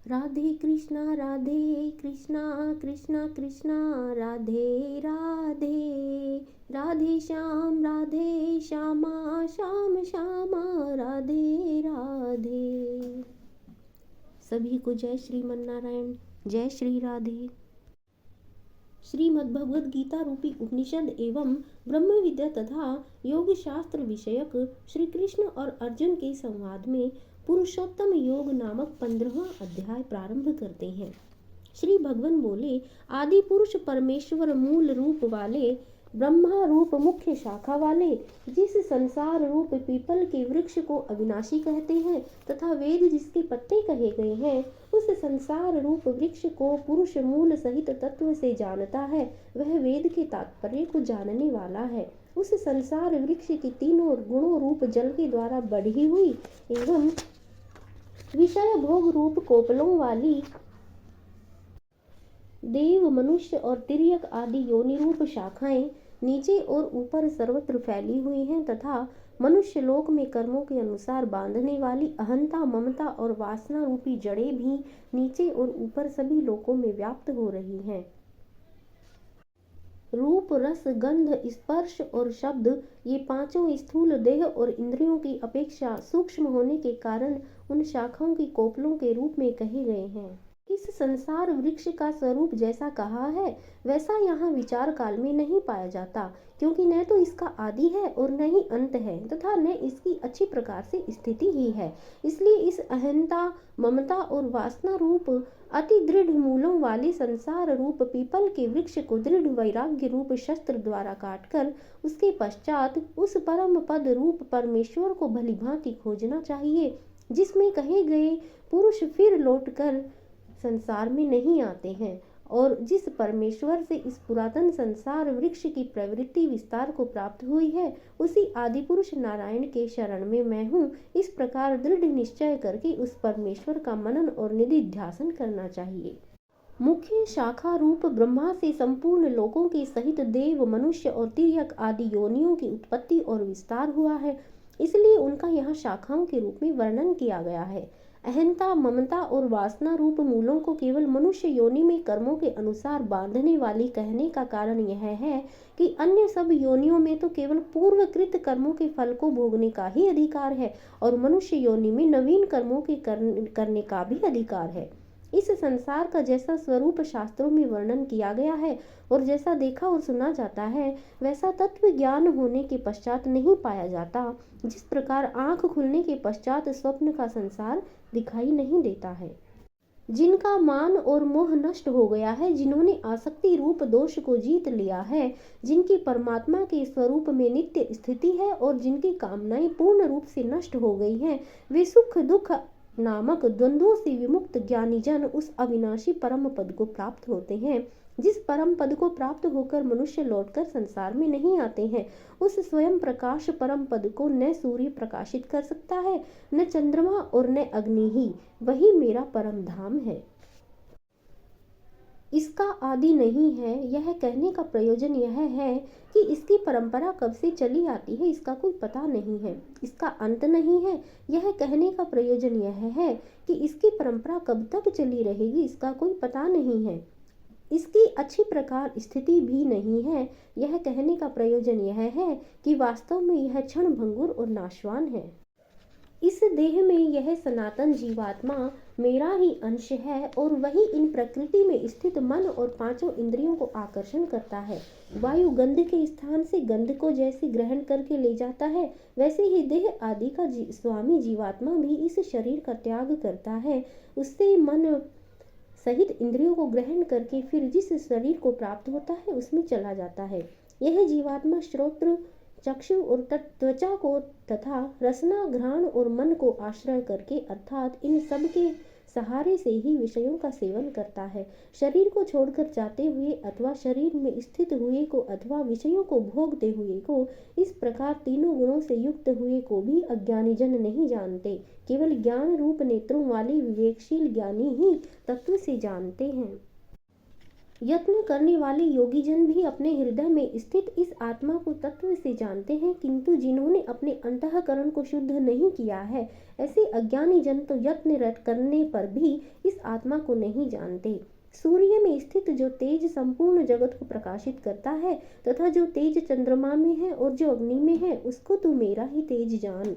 राधे कृष्णा कृष्णा कृष्णा राधे राधे, राधे श्यामा श्याम श्यामा राधे राधे। सभी को जय श्रीमन्नारायण, जय श्री राधे। श्रीमद् भगवद गीता रूपी उपनिषद एवं ब्रह्म विद्या तथा योग शास्त्र विषयक श्री कृष्ण और अर्जुन के संवाद में पुरुषोत्तम योग नामक 15वां अध्याय प्रारंभ करते हैं। श्री भगवान बोले, आदि पुरुष परमेश्वर मूल रूप वाले, ब्रह्मा रूप मुख्य शाखा वाले, जिस संसार रूप पीपल के वृक्ष को अविनाशी कहते हैं तथा वेद जिसके पत्ते कहे गए हैं, उस संसार रूप वृक्ष को पुरुष मूल सहित तत्व से जानता है, वह वेद के तात्पर्य को जानने वाला है। उस संसार वृक्ष की तीनों गुणों रूप जल के द्वारा बढ़ी हुई एवं विषय भोग रूप कोपलों वाली देव, मनुष्य और तिर्यक आदि योनि रूप शाखाएं नीचे और ऊपर सर्वत्र फैली हुई हैं तथा मनुष्य लोक में कर्मों के अनुसार बांधने वाली अहंता, ममता और वासना रूपी जड़ें भी नीचे और ऊपर सभी लोकों में व्याप्त हो रही हैं। रूप, रस, गंध, स्पर्श और शब्द, ये पांचों स्थूल देह और इंद्रियों की अपेक्षा सूक्ष्म होने के कारण उन शाखाओं की कोपलों के रूप में कहे गए हैं। इस संसार वृक्ष का स्वरूप जैसा कहा है वैसा यहाँ विचार काल में नहीं पाया जाता, क्योंकि न तो इसका आदि है और न ही अंत है तथा न इसकी अच्छी प्रकार से स्थिति ही है। इसलिए इस अहंता, ममता और वासना रूप अति दृढ़ मूलों वाले संसार रूप पीपल के वृक्ष को दृढ़ वैराग्य रूप शस्त्र द्वारा काटकर उसके पश्चात उस परम पद रूप परमेश्वर को भलीभांति खोजना चाहिए, जिसमें कहे गए पुरुष फिर लौटकर संसार में नहीं आते हैं और जिस परमेश्वर से इस पुरातन संसार वृक्ष की प्रवृत्ति विस्तार को प्राप्त हुई है, उसी आदि पुरुष नारायण के शरण में मैं हूँ। इस प्रकार दृढ़ निश्चय करके उस परमेश्वर का मनन और निधिध्यासन करना चाहिए। मुख्य शाखा रूप ब्रह्मा से संपूर्ण लोकों के सहित देव, मनुष्य और तिर्यक आदि योनियों की उत्पत्ति और विस्तार हुआ है, इसलिए उनका यहाँ शाखाओं के रूप में वर्णन किया गया है। अहंता, ममता और वासना रूप मूलों को केवल मनुष्य योनि में कर्मों के अनुसार बांधने वाली कहने का कारण यह है कि अन्य सब योनियों में तो केवल पूर्वकृत कर्मों के फल को भोगने का ही अधिकार है और मनुष्य योनि में नवीन कर्मों के करने का भी अधिकार है। इस संसार का जैसा स्वरूप शास्त्रों में वर्णन किया गया है और जैसा देखा और सुना जाता है, वैसा तत्व ज्ञान होने के पश्चात नहीं पाया जाता। जिस प्रकार आंख खुलने के पश्चात स्वप्न का संसार दिखाई नहीं देता है। जिनका मान और मोह नष्ट हो गया है, जिन्होंने आसक्ति रूप दोष को जीत लिया है, जिनकी परमात्मा के स्वरूप में नित्य स्थिति है और जिनकी कामनाएं पूर्ण रूप से नष्ट हो गई हैं, वे सुख दुख नामक द्वंद्वों से विमुक्त ज्ञानी जन उस अविनाशी परम पद को प्राप्त होते हैं। जिस परम पद को प्राप्त होकर मनुष्य लौटकर संसार में नहीं आते हैं, उस स्वयं प्रकाश परम पद को न सूर्य प्रकाशित कर सकता है, न चंद्रमा और न अग्नि ही। वही मेरा परम धाम है। इसका आदि नहीं है, यह कहने का प्रयोजन यह है कि इसकी परंपरा कब से चली आती है इसका कोई पता नहीं है। इसका अंत नहीं है, यह कहने का प्रयोजन यह है कि इसकी परंपरा कब तक चली रहेगी इसका कोई पता नहीं है। इसकी अच्छी प्रकार स्थिति भी नहीं है, यह कहने का प्रयोजन यह है कि वास्तव में यह क्षण भंगुर और नाशवान है। इस देह में यह सनातन जीवात्मा मेरा ही अंश है और वही इन प्रकृति में स्थित मन और पांचों इंद्रियों को आकर्षण करता है। वायु गंध के स्थान से गंध को जैसे ग्रहण करके ले जाता है, वैसे ही देह आदि का स्वामी जीवात्मा भी इस शरीर का त्याग करता है। उससे मन सहित इंद्रियों को ग्रहण करके फिर जिस शरीर को प्राप्त होता है उसमें चला जाता है। यह जीवात्मा श्रोत्र, चक्षु और त्वचा को तथा रसना, घ्राण और मन को आश्रय करके अर्थात इन सब के सहारे से ही विषयों का सेवन करता है। शरीर को छोड़कर जाते हुए अथवा शरीर में स्थित हुए को अथवा विषयों को भोगते हुए को, इस प्रकार तीनों गुणों से युक्त हुए को भी अज्ञानी जन नहीं जानते। केवल ज्ञान रूप नेत्रों वाले विवेकशील ज्ञानी ही तत्व से जानते हैं। यत्न करने वाले योगीजन भी अपने हृदय में स्थित इस आत्मा को तत्व से जानते हैं, किंतु जिन्होंने अपने अंतःकरण को शुद्ध नहीं किया है, ऐसे अज्ञानी जन तो यत्न करने पर भी इस आत्मा को नहीं जानते। सूर्य में स्थित जो तेज संपूर्ण जगत को प्रकाशित करता है, तथा जो तेज चंद्रमा में है और जो अग्नि में है, उसको तू मेरा ही तेज जान।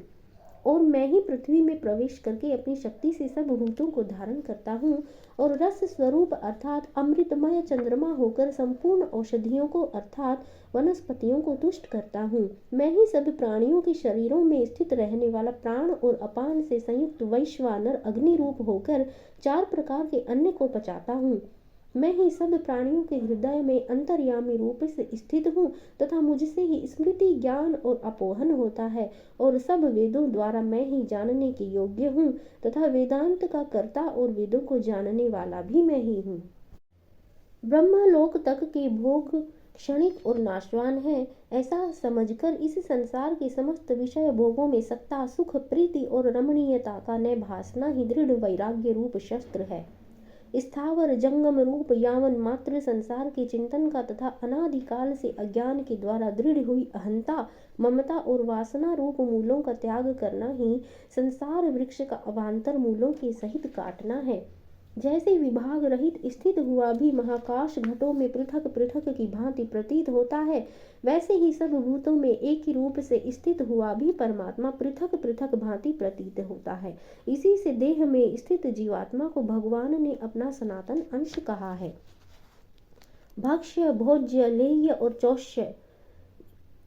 और मैं ही पृथ्वी में प्रवेश करके अपनी शक्ति से सब भूतों को धारण करता हूँ, और रस स्वरूप अर्थात अमृतमय चंद्रमा होकर संपूर्ण औषधियों को अर्थात वनस्पतियों को तुष्ट करता हूँ। मैं ही सब प्राणियों के शरीरों में स्थित रहने वाला प्राण और अपान से संयुक्त वैश्वानर अग्नि रूप होकर 4 प्रकार के अन्न को पचाता हूँ। मैं ही सब प्राणियों के हृदय में अंतर्यामी रूप से स्थित हूँ, तथा मुझसे ही स्मृति, ज्ञान और अपोहन होता है, और सब वेदों द्वारा मैं ही जानने के योग्य हूँ, तथा वेदांत का कर्ता और वेदों को जानने वाला भी मैं ही हूँ। ब्रह्मलोक तक के भोग क्षणिक और नाशवान है, ऐसा समझकर इस संसार के समस्त विषय भोगों में सत्ता, सुख, प्रीति और रमणीयता का न भासना ही दृढ़ वैराग्य रूप शस्त्र है। स्थावर जंगम रूप यावन मात्र संसार के चिंतन का तथा अनादिकाल से अज्ञान के द्वारा दृढ़ हुई अहंता, ममता और वासना रूप मूलों का त्याग करना ही संसार वृक्ष का अवान्तर मूलों के सहित काटना है। जैसे विभाग रहित स्थित हुआ भी महाकाश घटों में पृथक पृथक की भांति प्रतीत होता है, वैसे ही सब भूतों में एक ही रूप से स्थित हुआ भी परमात्मा पृथक पृथक भांति प्रतीत होता है। इसी से देह में स्थित जीवात्मा को भगवान ने अपना सनातन अंश कहा है। भक्ष्य, भोज्य, लेह्य और चोष्य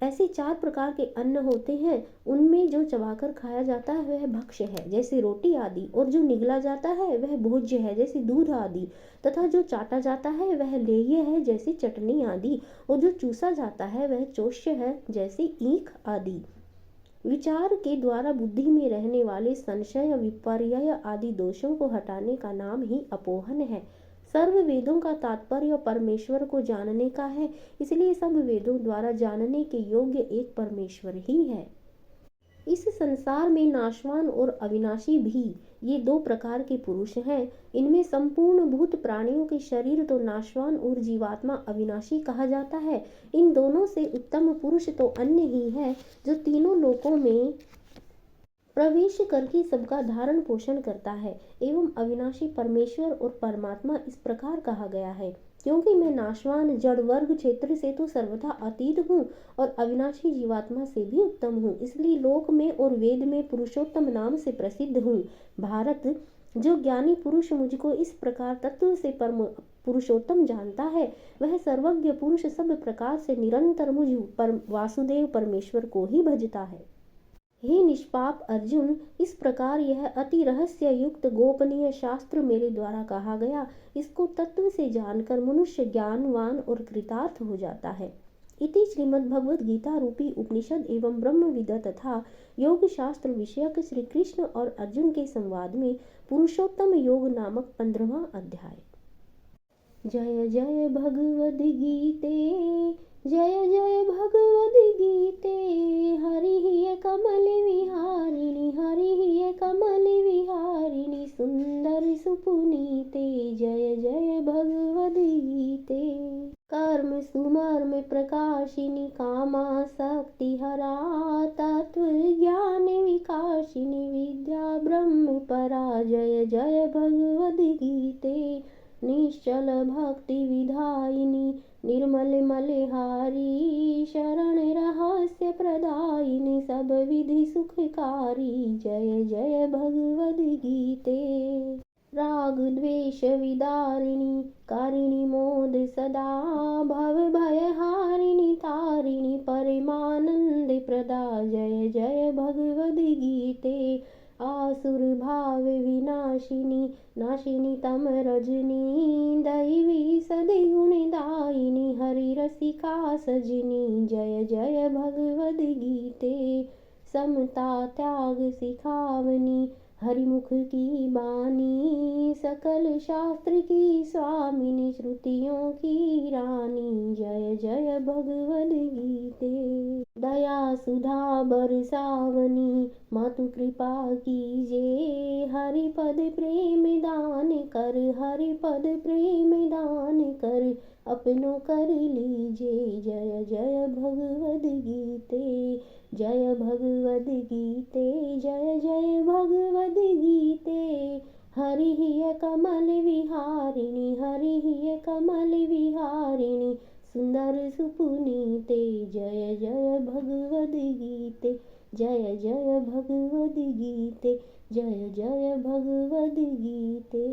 ऐसे 4 प्रकार के अन्न होते हैं। उनमें जो चबाकर खाया जाता है वह भक्ष्य है, जैसे रोटी आदि, और जो निगला जाता है वह भोज्य है, जैसे दूध आदि, तथा जो चाटा जाता है वह लेह्य है, जैसे चटनी आदि, और जो चूसा जाता है वह चोष्य है, जैसे ईख आदि। विचार के द्वारा बुद्धि में रहने वाले संशय, विपर्यय आदि दोषों को हटाने का नाम ही अपोहन है। सर्व वेदों का तात्पर्य परमेश्वर को जानने का है, इसलिए सब वेदों द्वारा जानने के योग्य एक परमेश्वर ही है। इस संसार में नाशवान और अविनाशी भी ये 2 प्रकार के पुरुष हैं। इनमें संपूर्ण भूत प्राणियों के शरीर तो नाशवान और जीवात्मा अविनाशी कहा जाता है। इन दोनों से उत्तम पुरुष तो अन्य ही है, जो तीनों लोकों में प्रवेश करके सबका धारण पोषण करता है। एवं अविनाशी परमेश्वर और परमात्मा इस प्रकार कहा गया है, क्योंकि मैं नाशवान जड़ वर्ग क्षेत्र से तो सर्वथा अतीत हूँ और अविनाशी जीवात्मा से भी उत्तम हूँ, इसलिए लोक में और वेद में पुरुषोत्तम नाम से प्रसिद्ध हूँ। भारत, जो ज्ञानी पुरुष मुझको इस प्रकार तत्व से पुरुषोत्तम जानता है, वह सर्वज्ञ पुरुष सब प्रकार से निरंतर मुझ वासुदेव परमेश्वर को ही भजता है। हे निष्पाप अर्जुन, इस प्रकार यह अति रहस्य युक्त गोपनीय शास्त्र मेरे द्वारा कहा गया, इसको तत्व से जानकर मनुष्य ज्ञानवान और कृतार्थ हो जाता है। इति श्रीमद् भगवद गीता रूपी उपनिषद एवं ब्रह्म विद्या तथा योग शास्त्र विषयक श्री कृष्ण और अर्जुन के संवाद में पुरुषोत्तम योग नामक 15वां अध्याय। जय जय भगवद गीते, जय जय भगवद गीते, हरि हिय कमल विहारिणी, हरि हिय कमल विहारिणी, सुंदर सुपुनीते, जय जय भगवद गीते। कर्म सुमर्म प्रकाशिनी, कामासक्ति हरा, तत्व ज्ञान विकासिनी, विद्या ब्रह्म परा, जय जय भगवद गीते। निश्चल भक्ति विधायिनी, निर्मल मलहारी, शरण रहस्य प्रदायिनी, सब विधि सुखकारी, जय जय भगवद गीते। राग द्वेष विदारिणी, कारिणी मोद सदा, भव भय हारिणी, तारिणी, परमानंद प्रदा, जय जय भगवद गीते। आसुर भाव विनाशिनी, नाशिनी तम रजनी, दैवी सद्गुण दायिनी, हरि रसिका सजनी, जय जय भगवद गीते। समता त्याग सिखावनी, हरिमुख की बानी सकल शास्त्र की स्वामिनी श्रुतियों की रानी जय जय भगवद गीते। दया सुधा बरसावनी मातु कृपा कीजे हरिपद प्रेम दान कर हरिपद प्रेम दान कर अपनों कर लीजे जय जय भगवद गीते जय भगवद गीते जय जय भगवद गीते। हरि हिय कमल विहारिणी हरि हिय कमल विहारिणी सुंदर सुपुनीते जय जय भगवद गीते जय जय भगवद गीते जय जय भगवद गीते।